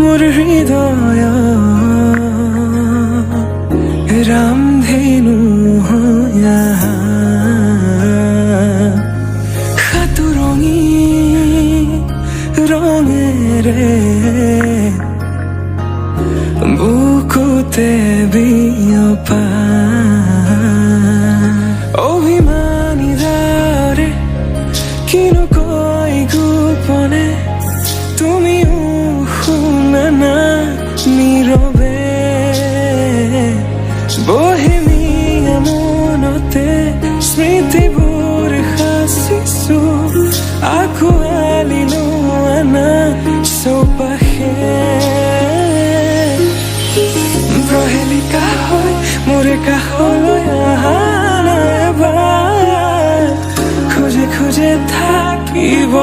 মোর হৃদয় রামধেনু হইয়া খাতু রঙি রঙেরে বুকুতে বিয়পা অভিমানী দারে কিনো কই গোপনে তুমিও শুনা না নীরবে বহিমিয়া মনতে স্মৃতিবোৰ সাঁচিছো আঁকোৱালি লোৱা চৌপাশে প্ৰহেলিকা হৈ মোৰে কাষলৈ অহা নাই এবাৰ খোজে খোজে থাকিব